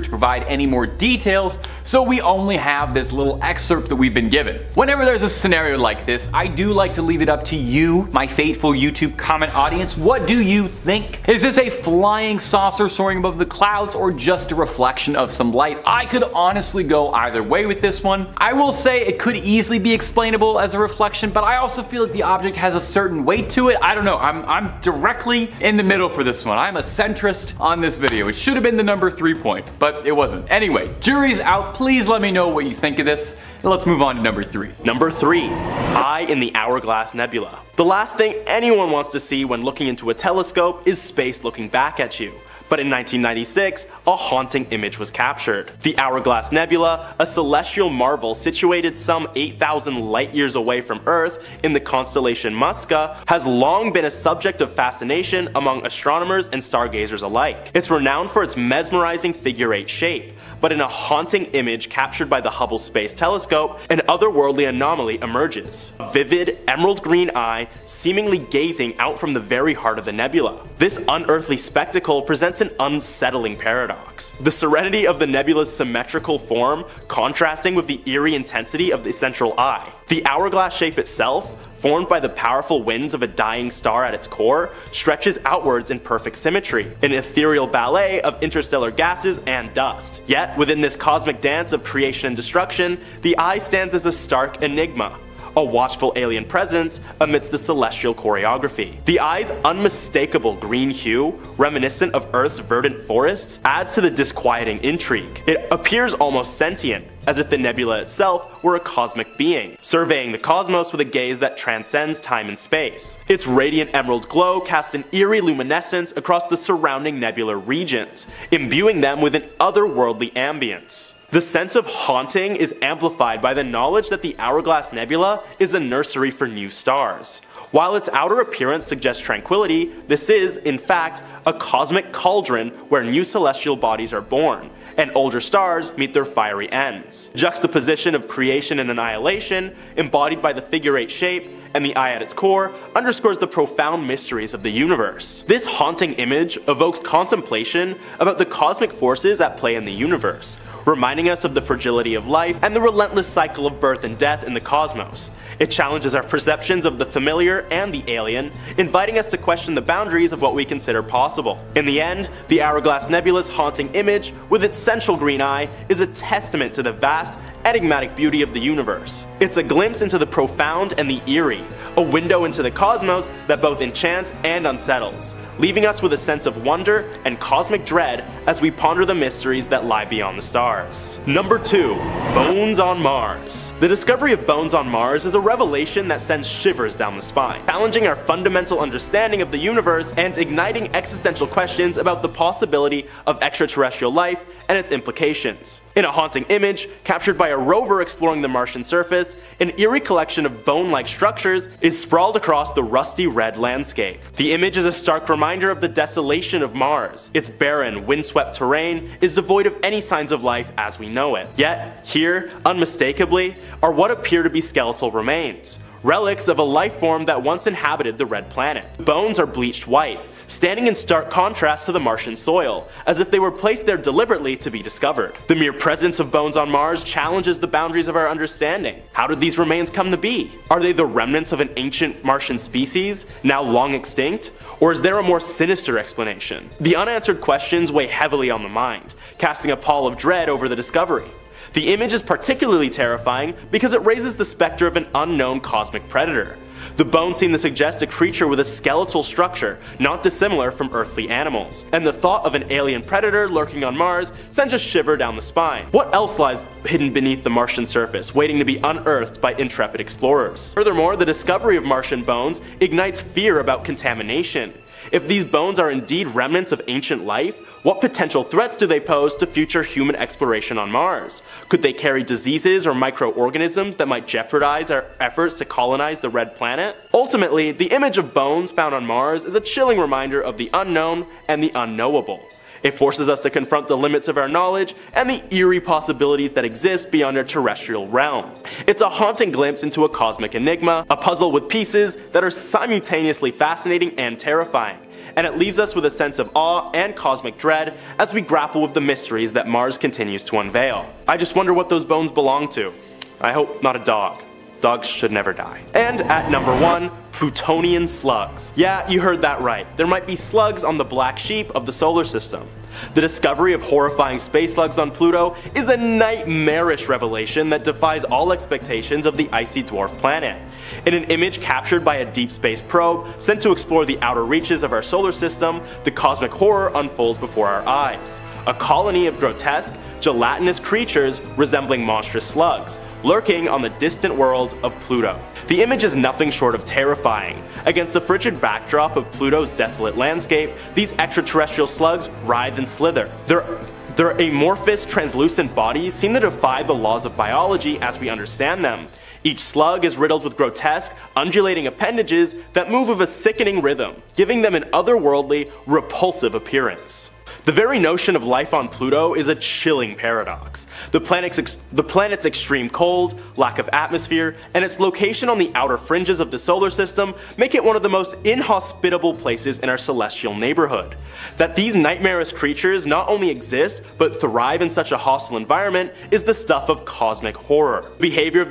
to provide any more details, so we only have this little excerpt that we've been given. Whenever there's a scenario like this, I do like to leave it up to you, my faithful YouTube comment audience. What do you think? Is this a flying saucer soaring above the clouds or just a reflection of some light? I could honestly go either way with this one. I will say it could easily be explainable as a reflection, but I also feel like the object has a certain weight to it. I don't know, I'm directly in the middle for this one. I'm a centrist on this video. It should have been the number 3 point, but it wasn't. Anyway, jury's out. Please let me know what you think of this. Let's move on to number 3. Number 3. Eye in the Hourglass Nebula. The last thing anyone wants to see when looking into a telescope is space looking back at you. But in 1996, a haunting image was captured. The Hourglass Nebula, a celestial marvel situated some 8,000 light years away from Earth in the constellation Musca, has long been a subject of fascination among astronomers and stargazers alike. It's renowned for its mesmerizing figure-8 shape, but in a haunting image captured by the Hubble Space Telescope, an otherworldly anomaly emerges. A vivid, emerald green eye seemingly gazing out from the very heart of the nebula. This unearthly spectacle presents an unsettling paradox. The serenity of the nebula's symmetrical form contrasting with the eerie intensity of the central eye. The hourglass shape itself, formed by the powerful winds of a dying star at its core, stretches outwards in perfect symmetry, an ethereal ballet of interstellar gases and dust. Yet, within this cosmic dance of creation and destruction, the eye stands as a stark enigma, a watchful alien presence amidst the celestial choreography. The eye's unmistakable green hue, reminiscent of Earth's verdant forests, adds to the disquieting intrigue. It appears almost sentient, as if the nebula itself were a cosmic being, surveying the cosmos with a gaze that transcends time and space. Its radiant emerald glow casts an eerie luminescence across the surrounding nebular regions, imbuing them with an otherworldly ambience. The sense of haunting is amplified by the knowledge that the Hourglass Nebula is a nursery for new stars. While its outer appearance suggests tranquility, this is, in fact, a cosmic cauldron where new celestial bodies are born, and older stars meet their fiery ends. Juxtaposition of creation and annihilation, embodied by the figure-8 shape, and the eye at its core, underscores the profound mysteries of the universe. This haunting image evokes contemplation about the cosmic forces at play in the universe, reminding us of the fragility of life and the relentless cycle of birth and death in the cosmos. It challenges our perceptions of the familiar and the alien, inviting us to question the boundaries of what we consider possible. In the end, the Hourglass Nebula's haunting image, with its central green eye, is a testament to the vast, enigmatic beauty of the universe. It's a glimpse into the profound and the eerie, a window into the cosmos that both enchants and unsettles, leaving us with a sense of wonder and cosmic dread as we ponder the mysteries that lie beyond the stars. Number 2. Bones on Mars. The discovery of bones on Mars is a revelation that sends shivers down the spine, challenging our fundamental understanding of the universe and igniting existential questions about the possibility of extraterrestrial life and its implications. In a haunting image, captured by a rover exploring the Martian surface, an eerie collection of bone-like structures is sprawled across the rusty red landscape. The image is a stark reminder of the desolation of Mars. Its barren, windswept terrain is devoid of any signs of life as we know it. Yet, here, unmistakably, are what appear to be skeletal remains, relics of a life form that once inhabited the red planet. The bones are bleached white, standing in stark contrast to the Martian soil, as if they were placed there deliberately to be discovered. The mere presence of bones on Mars challenges the boundaries of our understanding. How did these remains come to be? Are they the remnants of an ancient Martian species, now long extinct? Or is there a more sinister explanation? The unanswered questions weigh heavily on the mind, casting a pall of dread over the discovery. The image is particularly terrifying because it raises the specter of an unknown cosmic predator. The bones seem to suggest a creature with a skeletal structure, not dissimilar from earthly animals, and the thought of an alien predator lurking on Mars sends a shiver down the spine. What else lies hidden beneath the Martian surface, waiting to be unearthed by intrepid explorers? Furthermore, the discovery of Martian bones ignites fear about contamination. If these bones are indeed remnants of ancient life, what potential threats do they pose to future human exploration on Mars? Could they carry diseases or microorganisms that might jeopardize our efforts to colonize the red planet? Ultimately, the image of bones found on Mars is a chilling reminder of the unknown and the unknowable. It forces us to confront the limits of our knowledge and the eerie possibilities that exist beyond our terrestrial realm. It's a haunting glimpse into a cosmic enigma, a puzzle with pieces that are simultaneously fascinating and terrifying. And it leaves us with a sense of awe and cosmic dread as we grapple with the mysteries that Mars continues to unveil. I just wonder what those bones belong to. I hope not a dog. Dogs should never die. And at number 1, Plutonian slugs. Yeah, you heard that right. There might be slugs on the black sheep of the solar system. The discovery of horrifying space slugs on Pluto is a nightmarish revelation that defies all expectations of the icy dwarf planet. In an image captured by a deep space probe sent to explore the outer reaches of our solar system, the cosmic horror unfolds before our eyes. A colony of grotesque, gelatinous creatures resembling monstrous slugs, lurking on the distant world of Pluto. The image is nothing short of terrifying. Against the frigid backdrop of Pluto's desolate landscape, these extraterrestrial slugs writhe and slither. Their amorphous, translucent bodies seem to defy the laws of biology as we understand them. Each slug is riddled with grotesque, undulating appendages that move with a sickening rhythm, giving them an otherworldly, repulsive appearance. The very notion of life on Pluto is a chilling paradox. The planet's extreme cold, lack of atmosphere, and its location on the outer fringes of the solar system make it one of the most inhospitable places in our celestial neighborhood. That these nightmarish creatures not only exist, but thrive in such a hostile environment is the stuff of cosmic horror. The behavior of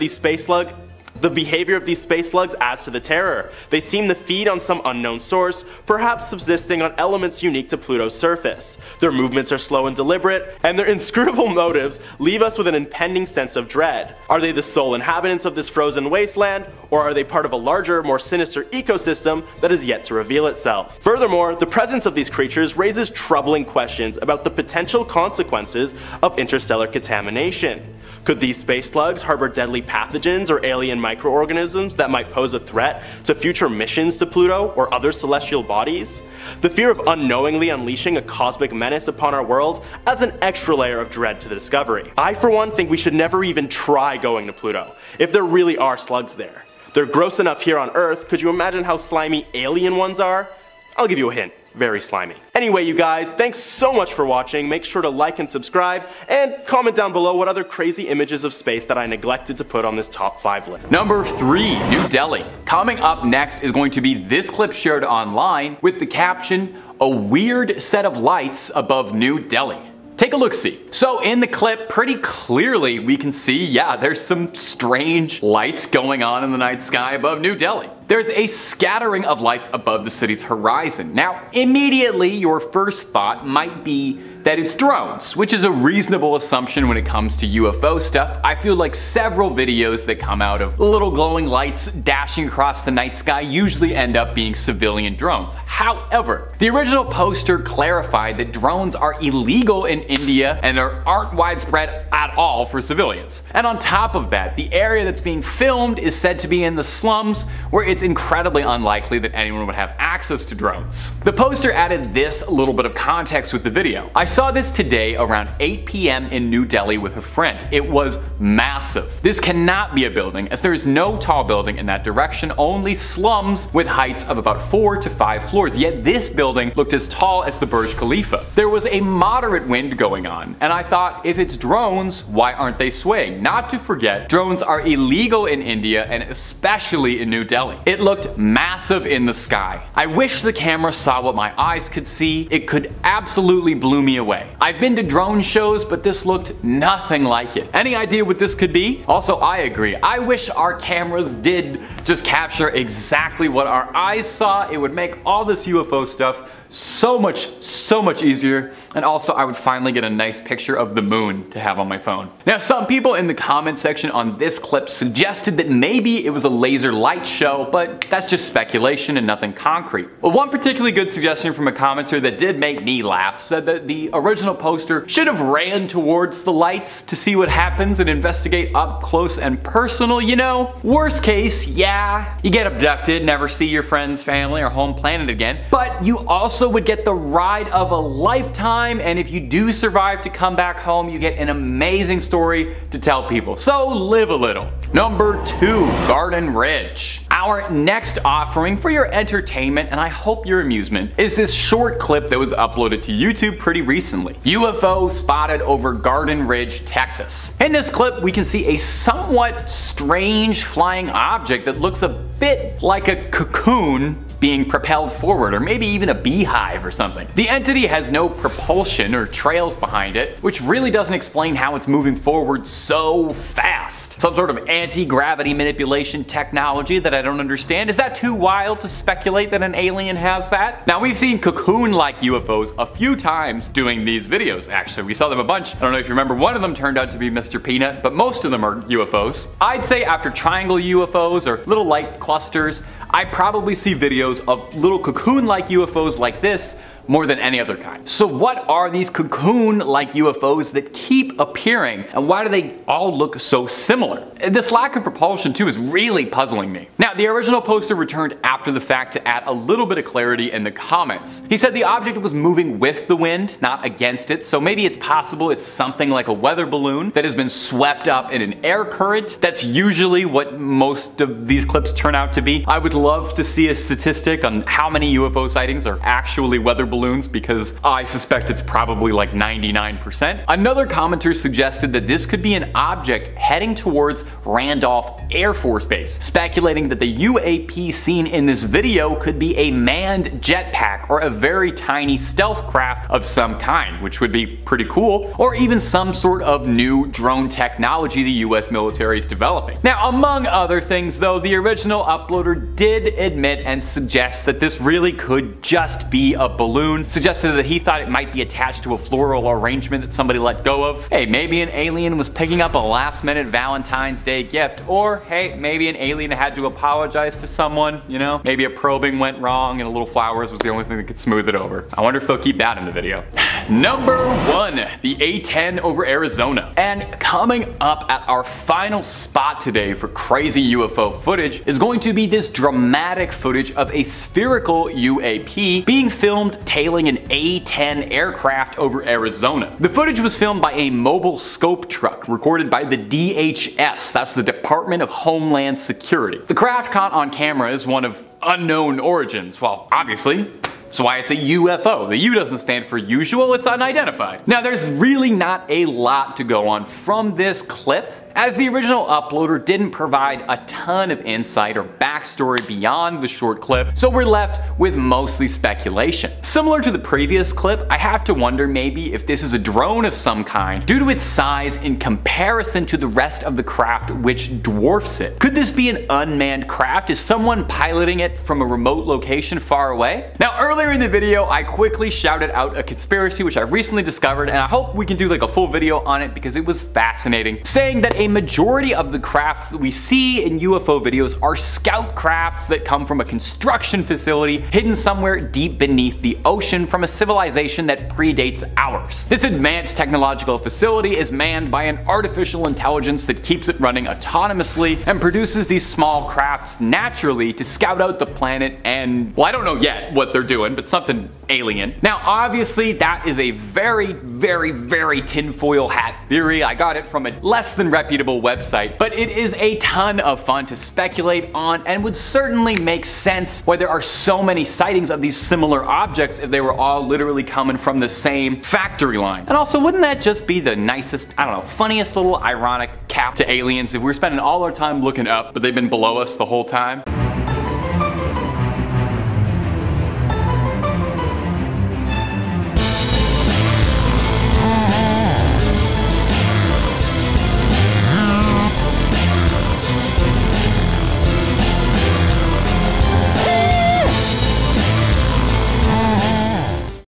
these space slugs adds to the terror. They seem to feed on some unknown source, perhaps subsisting on elements unique to Pluto's surface. Their movements are slow and deliberate, and their inscrutable motives leave us with an impending sense of dread. Are they the sole inhabitants of this frozen wasteland, or are they part of a larger, more sinister ecosystem that is yet to reveal itself? Furthermore, the presence of these creatures raises troubling questions about the potential consequences of interstellar contamination. Could these space slugs harbor deadly pathogens or alien microorganisms that might pose a threat to future missions to Pluto or other celestial bodies? The fear of unknowingly unleashing a cosmic menace upon our world adds an extra layer of dread to the discovery. I for one think we should never even try going to Pluto, if there really are slugs there. They're gross enough here on Earth, could you imagine how slimy alien ones are? I'll give you a hint. Very slimy. Anyway, you guys, thanks so much for watching. Make sure to like and subscribe, and comment down below what other crazy images of space that I neglected to put on this top 5 list. Number 3, New Delhi. Coming up next is going to be this clip shared online with the caption, "A weird set of lights above New Delhi." Take a look-see. So in the clip, pretty clearly we can see, yeah, there's some strange lights going on in the night sky above New Delhi. There's a scattering of lights above the city's horizon. Now, immediately your first thought might be that it's drones, which is a reasonable assumption when it comes to UFO stuff. I feel like several videos that come out of little glowing lights dashing across the night sky usually end up being civilian drones. However, the original poster clarified that drones are illegal in India and aren't widespread at all for civilians. And on top of that, the area that's being filmed is said to be in the slums, where it's incredibly unlikely that anyone would have access to drones. The poster added this little bit of context with the video. I saw this today around 8 p.m. in New Delhi with a friend. It was massive. This cannot be a building, as there is no tall building in that direction, only slums with heights of about 4 to 5 floors, yet this building looked as tall as the Burj Khalifa. There was a moderate wind going on, and I thought, if it's drones, why aren't they swaying? Not to forget, drones are illegal in India and especially in New Delhi. It looked massive in the sky. I wish the camera saw what my eyes could see. It could absolutely blow me away. I've been to drone shows, but this looked nothing like it. Any idea what this could be? Also, I agree. I wish our cameras did just capture exactly what our eyes saw. It would make all this UFO stuff so much easier, and also I would finally get a nice picture of the moon to have on my phone. Now, some people in the comment section on this clip suggested that maybe it was a laser light show, but that's just speculation and nothing concrete. Well, one particularly good suggestion from a commenter that did make me laugh said that the original poster should have ran towards the lights to see what happens and investigate up close and personal, you know? Worst case, yeah, you get abducted, never see your friends, family, or home planet again, but you also also would get the ride of a lifetime, and if you do survive to come back home, you get an amazing story to tell people. So live a little. Number 2, Garden Ridge. Our next offering for your entertainment, and I hope your amusement, is this short clip that was uploaded to YouTube pretty recently. UFO spotted over Garden Ridge, Texas. In this clip, we can see a somewhat strange flying object that looks a bit like a cocoon being propelled forward, or maybe even a beehive or something. The entity has no propulsion or trails behind it, which really doesn't explain how it's moving forward so fast. Some sort of anti-gravity manipulation technology that I don't understand. Is that too wild to speculate that an alien has that? Now, we've seen cocoon-like UFOs a few times doing these videos, actually. We saw them a bunch. I don't know if you remember, one of them turned out to be Mr. Peanut, but most of them are UFOs. I'd say after triangle UFOs or little light clusters, I probably see videos of little cocoon-like UFOs like this more than any other kind. So what are these cocoon-like UFOs that keep appearing, and why do they all look so similar? This lack of propulsion too is really puzzling me. Now, the original poster returned after the fact to add a little bit of clarity in the comments. He said the object was moving with the wind, not against it, so maybe it's possible it's something like a weather balloon that has been swept up in an air current. That's usually what most of these clips turn out to be. I would love to see a statistic on how many UFO sightings are actually weather balloons, because I suspect it's probably like 99%. Another commenter suggested that this could be an object heading towards Randolph Air Force Base, speculating that the UAP seen in this video could be a manned jetpack or a very tiny stealth craft of some kind, which would be pretty cool, or even some sort of new drone technology the US military is developing. Now, among other things though, the original uploader did admit and suggest that this really could just be a balloon, suggested that he thought it might be attached to a floral arrangement that somebody let go of. Hey, maybe an alien was picking up a last-minute Valentine's Day gift, or hey, maybe an alien had to apologize to someone, you know? Maybe a probing went wrong and a little flowers was the only thing that could smooth it over. I wonder if they'll keep that in the video. Number 1, the A-10 over Arizona. And coming up at our final spot today for crazy UFO footage is going to be this dramatic footage of a spherical UAP being filmed tailing an A-10 aircraft over Arizona. The footage was filmed by a mobile scope truck recorded by the DHS, that's the Department of Homeland Security. The craft caught on camera is one of unknown origins, well, obviously. So why it's a UFO. The U doesn't stand for usual, it's unidentified. Now, there's really not a lot to go on from this clip, as the original uploader didn't provide a ton of insight or backstory beyond the short clip, so we're left with mostly speculation. Similar to the previous clip, I have to wonder maybe if this is a drone of some kind due to its size in comparison to the rest of the craft, which dwarfs it. Could this be an unmanned craft? Is someone piloting it from a remote location far away? Now, earlier in the video, I quickly shouted out a conspiracy which I recently discovered, and I hope we can do like a full video on it because it was fascinating, saying that a majority of the crafts that we see in UFO videos are scout crafts that come from a construction facility hidden somewhere deep beneath the ocean from a civilization that predates ours. This advanced technological facility is manned by an artificial intelligence that keeps it running autonomously and produces these small crafts naturally to scout out the planet and, well, I don't know yet what they're doing, but something alien. Now, obviously, that is a very, very, very tinfoil hat theory. I got it from a less than reputable website, but it is a ton of fun to speculate on and would certainly make sense why there are so many sightings of these similar objects if they were all literally coming from the same factory line. And also, wouldn't that just be the nicest, I don't know, funniest little ironic cap to aliens if we're spending all our time looking up, but they've been below us the whole time?